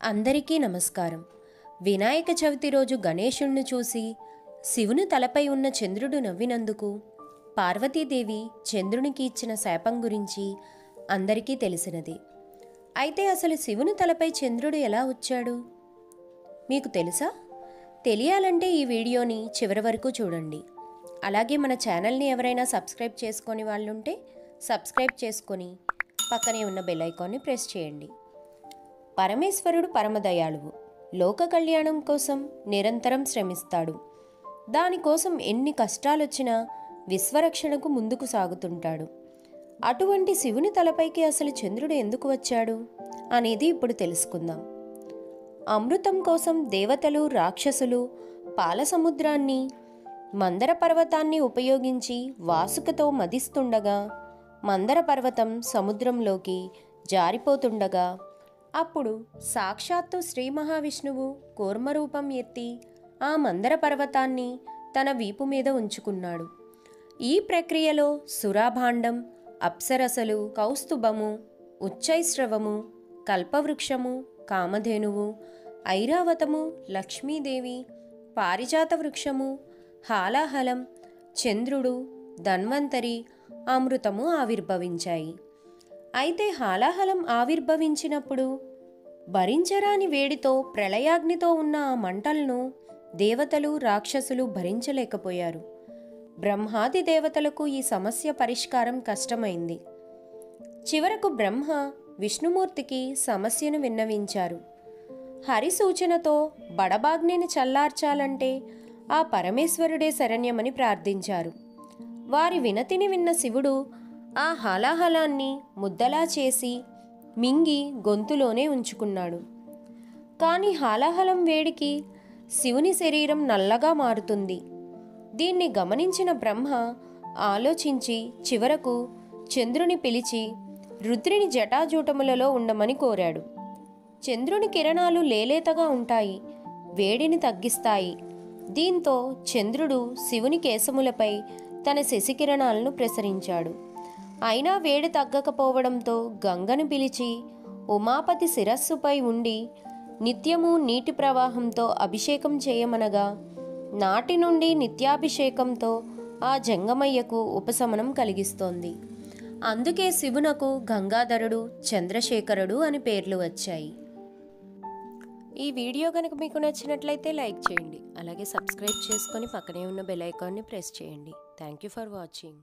అందరికీ నమస్కారం. వినాయక చవితి రోజు గణేశుణ్ణి చూసి శివుని తలపై ఉన్న చంద్రుడు నవ్వినందుకు పార్వతీదేవి చంద్రునికి ఇచ్చిన శాపం గురించి అందరికీ తెలిసినది. అయితే అసలు శివుని తలపై చంద్రుడు ఎలా వచ్చాడు మీకు తెలుసా? తెలియాలంటే ఈ వీడియోని చివరి వరకు చూడండి. అలాగే మన ఛానల్ని ఎవరైనా సబ్స్క్రైబ్ చేసుకొని వాళ్ళుంటే సబ్స్క్రైబ్ చేసుకొని పక్కనే ఉన్న బెల్ ఐకాన్ని ప్రెస్ చేయండి. పరమేశ్వరుడు పరమదయాళువు. లోక కళ్యాణం కోసం నిరంతరం శ్రమిస్తాడు. దానికోసం ఎన్ని కష్టాలొచ్చినా విశ్వరక్షణకు ముందుకు సాగుతుంటాడు. అటువంటి శివుని తలపైకి అసలు చంద్రుడు ఎందుకు వచ్చాడు అనేది ఇప్పుడు తెలుసుకుందాం. అమృతం కోసం దేవతలు రాక్షసులు పాలసముద్రాన్ని మందర పర్వతాన్ని ఉపయోగించి వాసుకతో మదిస్తుండగా మందర పర్వతం సముద్రంలోకి జారిపోతుండగా అప్పుడు సాక్షాత్తు శ్రీ మహావిష్ణువు కూర్మరూపం ఎత్తి ఆ మందర పర్వతాన్ని తన వీపు మీద ఉంచుకున్నాడు. ఈ ప్రక్రియలో సురాభాండం, అప్సరసలు, కౌస్తుభము, ఉచ్చైశ్రవము, కల్పవృక్షము, కామధేనువు, ఐరావతము, లక్ష్మీదేవి, పారిజాత వృక్షము, హాలాహలం, చంద్రుడు, ధన్వంతరి, అమృతము ఆవిర్భవించాయి. అయితే హాలాహలం ఆవిర్భవించినప్పుడు భరించరాని వేడితో ప్రళయాగ్నితో ఉన్న ఆ మంటలను దేవతలు రాక్షసులు భరించలేకపోయారు. బ్రహ్మాది దేవతలకు ఈ సమస్య పరిష్కారం కష్టమైంది. చివరకు బ్రహ్మ విష్ణుమూర్తికి సమస్యను విన్నవించారు. హరి సూచనతో బడబాగ్నిని చల్లార్చాలంటే ఆ పరమేశ్వరుడే శరణ్యమని ప్రార్థించారు. వారి వినతిని విన్న శివుడు ఆ హాలాహలాన్ని ముద్దలా చేసి మింగి గొంతులోనే ఉంచుకున్నాడు. కానీ హాలాహలం వేడికి శివుని శరీరం నల్లగా మారుతుంది. దీన్ని గమనించిన బ్రహ్మ ఆలోచించి చివరకు చంద్రుని పిలిచి రుద్రుని జటాజూటములలో ఉండమని కోరాడు. చంద్రుని కిరణాలు లేలేతగా ఉంటాయి, వేడిని తగ్గిస్తాయి. దీంతో చంద్రుడు శివుని కేశములపై తన శశికిరణాలను ప్రసరించాడు. అయినా వేడి తగ్గకపోవడంతో గంగను పిలిచి ఉమాపతి శిరస్సుపై ఉండి నిత్యము నీటి ప్రవాహంతో అభిషేకం చేయమనగా నాటి నుండి నిత్యాభిషేకంతో ఆ జంగమయ్యకు ఉపశమనం కలిగిస్తోంది. అందుకే శివునకు గంగాధరుడు, చంద్రశేఖరుడు అని పేర్లు వచ్చాయి. ఈ వీడియో కనుక మీకు నచ్చినట్లయితే లైక్ చేయండి. అలాగే సబ్స్క్రైబ్ చేసుకొని పక్కనే ఉన్న బెల్ ఐకాన్ని ప్రెస్ చేయండి. Thank you for watching.